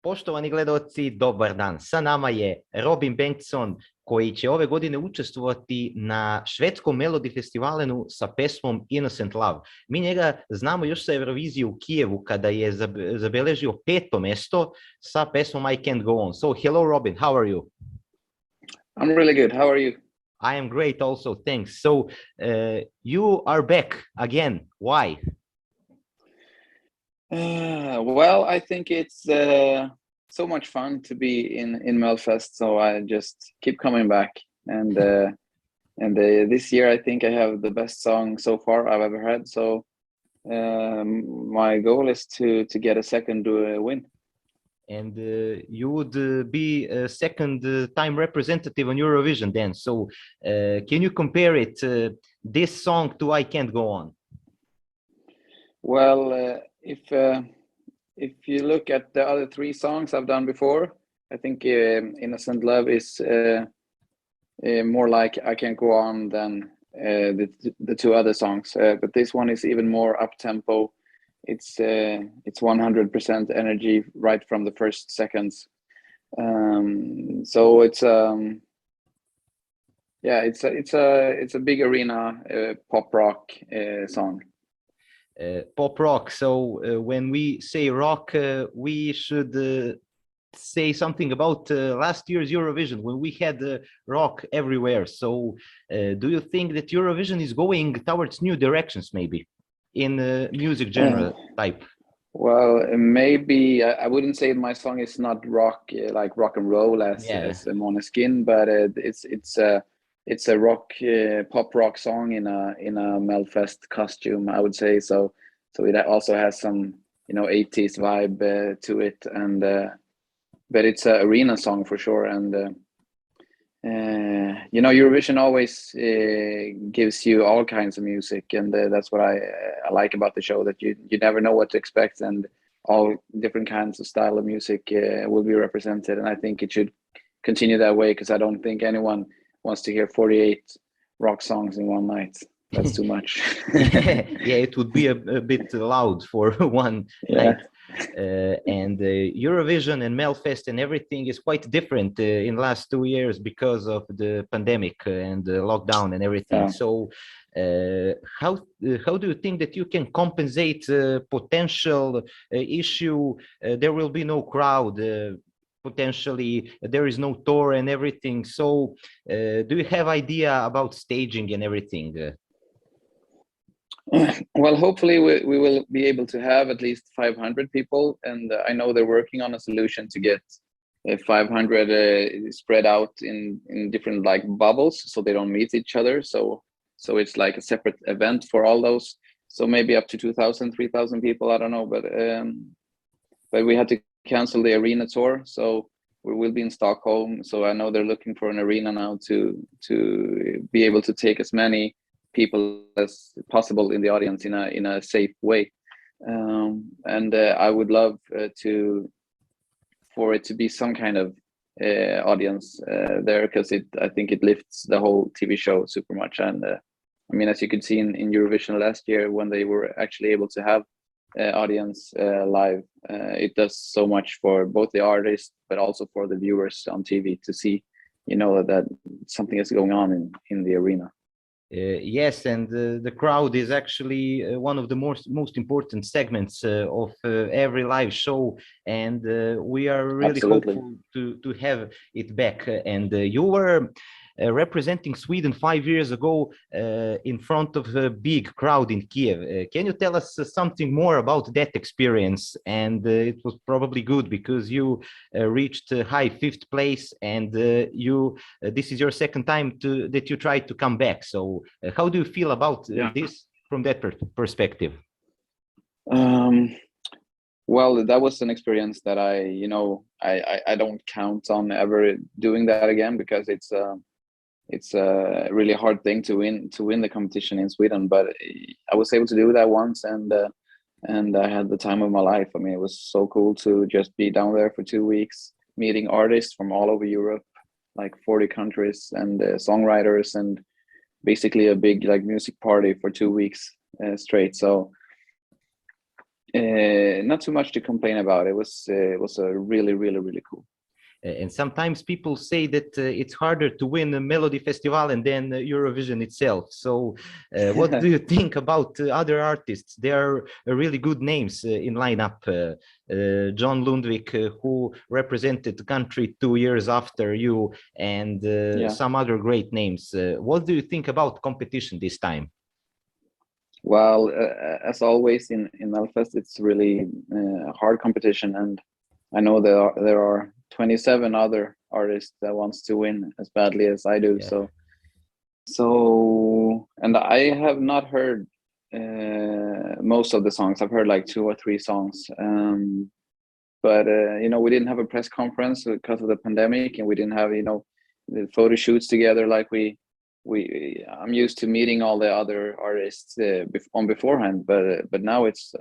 Poštovani gledaoci, dobar dan. Sa nama je Robinom Bengtson, koji će ove godine učestvovati na švedskom Melodifestivalenu sa pesmom Innocent Love. Mi njega znamo još sa Eurovizije u Kijevu, kada je zabeležio 5. mesto sa pesmom I Can't Go On. So, hello Robin, how are you? I'm really good. How are you? I am great also, thanks. So, you are back again. Why? Well, I think it's so much fun to be in Melfest, so I just keep coming back. And this year, I think I have the best song so far I've ever had. So my goal is to get a second win. And you would be a second time representative on Eurovision then. So can you compare it, this song to I Can't Go On? Well, if you look at the other 3 songs I've done before, I think Innocent Love is more like I Can't Go On than the 2 other songs. But this one is even more up-tempo. It's 100% energy right from the first seconds. So it's a big arena pop rock song. Pop rock. So when we say rock, we should say something about last year's Eurovision, when we had rock everywhere. So do you think that Eurovision is going towards new directions, maybe in music genre type? Well, maybe I wouldn't say my song is not rock, like rock and roll as Måneskin, but it's a rock pop rock song in a Melfest costume, I would say. So it also has some 80s vibe to it, and but it's an arena song for sure. And Eurovision always gives you all kinds of music, and that's what I like about the show, that you never know what to expect, and all different kinds of style of music will be represented. And I think it should continue that way, because I don't think anyone wants to hear 48 rock songs in one night. That's too much. Yeah, it would be a bit loud for one night. And Eurovision and Melfest and everything is quite different in the last 2 years because of the pandemic and the lockdown and everything. So how do you think that you can compensate potential issue? There will be no crowd. Potentially there is no tour and everything. So do you have idea about staging and everything? Well, hopefully we will be able to have at least 500 people, and I know they're working on a solution to get 500 spread out in different like bubbles, so they don't meet each other. So it's like a separate event for all those. So maybe up to 2,000, 3,000 people, I don't know, but we had to cancel the arena tour, so we will be in Stockholm. So I know they're looking for an arena now to be able to take as many people as possible in the audience in a safe way. And I would love for it to be some kind of audience there, because I think it lifts the whole TV show super much. And I mean, as you could see in Eurovision last year, when they were actually able to have audience live, it does so much for both the artists but also for the viewers on TV to see that something is going on in the arena. Yes, and the crowd is actually one of the most important segments of every live show, and we are really hopeful to have it back. And you were representing Sweden 5 years ago in front of a big crowd in Kiev. Can you tell us something more about that experience? And it was probably good, because you reached high 5th place, and this is your second time that you tried to come back. So how do you feel about this from that perspective? Well, that was an experience that I don't count on ever doing that again, because it's a really hard thing to win the competition in Sweden. But I was able to do that once, and I had the time of my life. I mean, it was so cool to just be down there for 2 weeks, meeting artists from all over Europe, like 40 countries, and songwriters, and basically a big like music party for 2 weeks straight. So Not too much to complain about. It was a really cool. And sometimes people say that it's harder to win a Melodifestivalen than Eurovision itself. So what do you think about other artists? There are really good names in lineup. John Lundvik, who represented the country 2 years after you, and some other great names. What do you think about competition this time? Well, as always in Melfest, it's really hard competition, and I know there are 27 other artists that wants to win as badly as I do. Yeah. So, and I have not heard most of the songs. I've heard like 2 or 3 songs, but you know, we didn't have a press conference because of the pandemic, and we didn't have, you know, the photo shoots together like I'm used to meeting all the other artists on beforehand, but now it's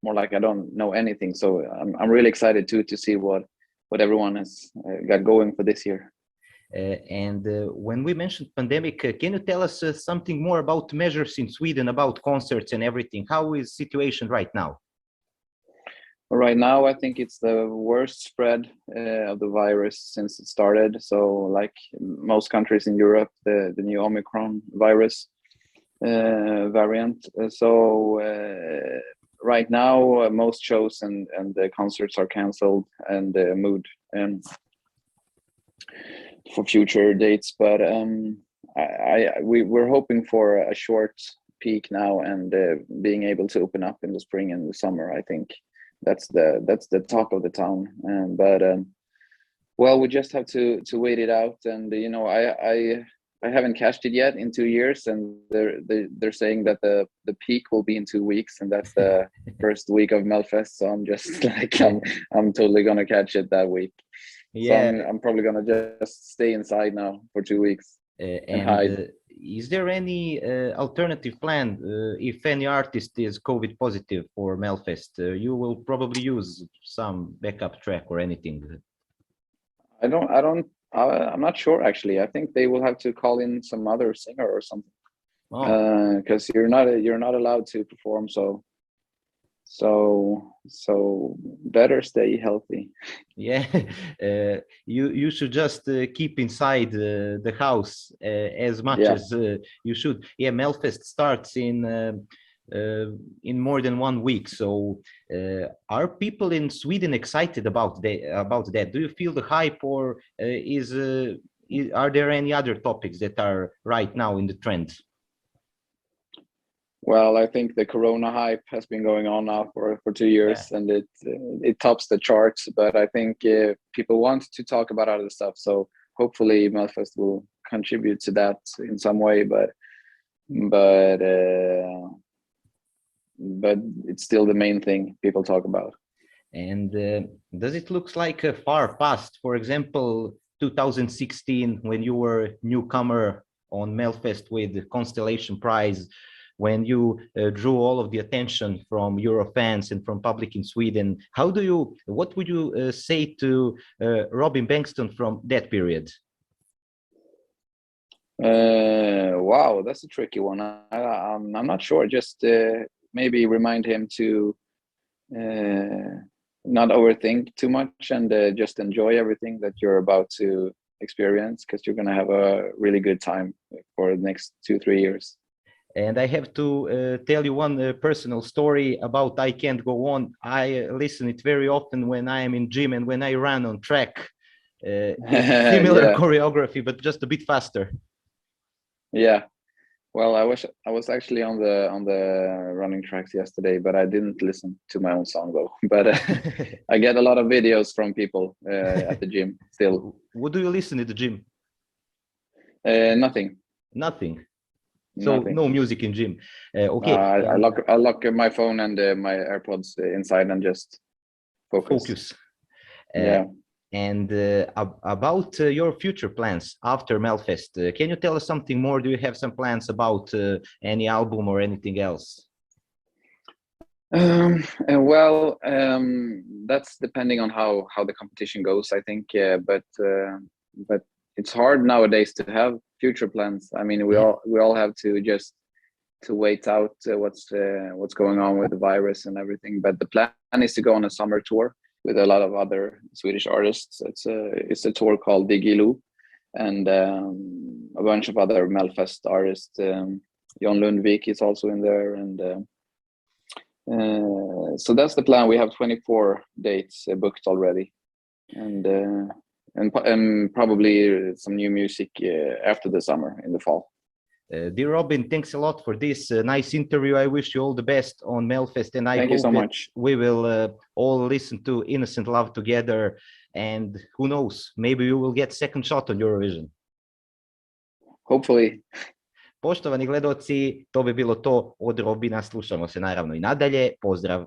more like I don't know anything. So I'm really excited to see what everyone has got going for this year. And when we mentioned pandemic, can you tell us something more about measures in Sweden, about concerts and everything? How is the situation right now? Right now, I think it's the worst spread of the virus since it started. So like most countries in Europe, the new Omicron virus variant. So right now, most shows and the concerts are canceled and moved for future dates. But we're hoping for a short peak now and being able to open up in the spring and the summer. I think that's the talk of the town. Well, we just have to wait it out. And you know, I haven't cashed it yet in 2 years, and they're saying that the peak will be in 2 weeks, and that's the first week of Melfest. So I'm just like I'm totally gonna catch it that week. Yeah, so I'm probably gonna just stay inside now for 2 weeks and hide. Is there any alternative plan if any artist is COVID positive for Melfest? You will probably use some backup track or anything. I'm not sure actually. I think they will have to call in some other singer or something, because you're not allowed to perform. So better stay healthy. Yeah, you should just keep inside the house as much as you should. Yeah, Melfest starts in more than 1 week. So are people in Sweden excited about that? Do you feel the hype, or are there any other topics that are right now in the trend? Well, I think the Corona hype has been going on now for 2 years, and it tops the charts. But I think people want to talk about other stuff, so hopefully Melfest will contribute to that in some way. But it's still the main thing people talk about. And does it look like a far past? For example, 2016, when you were newcomer on Melfest with the Constellation Prize, when you drew all of the attention from Euro fans and from public in Sweden. What would you say to Robinom Bengtson from that period? Wow, that's a tricky one. I'm not sure. Just maybe remind him to not overthink too much and just enjoy everything that you're about to experience, because you're going to have a really good time for the next 2-3 years. And I have to tell you one personal story about I Can't Go On. I listen it very often when I am in gym and when I run on track. Similar choreography, but just a bit faster. Yeah. Well, I was actually on the running tracks yesterday, but I didn't listen to my own song though. But I get a lot of videos from people at the gym still. What do you listen at the gym? Nothing. Nothing. So nothing. No music in gym. Okay. I lock my phone and my AirPods inside and just focus. Yeah. And about your future plans after Melfest, can you tell us something more? Do you have some plans about any album or anything else? Well, that's depending on how the competition goes, I think. But it's hard nowadays to have future plans. I mean, we all have to just to wait out what's going on with the virus and everything. But the plan is to go on a summer tour with a lot of other Swedish artists. It's a tour called Digilu, and a bunch of other Melfest artists. Jon Lundvik is also in there, and so that's the plan. We have 24 dates booked already, and probably some new music after the summer in the fall. Dear Robin, thanks a lot for this nice interview. I wish you all the best on Melfest, and I Thank you so much. We will all listen to Innocent Love together, and who knows, maybe you will get second shot on Eurovision. Hopefully. Poštovani gledaoci, to bi bilo to od Robina. Slušamo se naravno i nadalje. Pozdrav!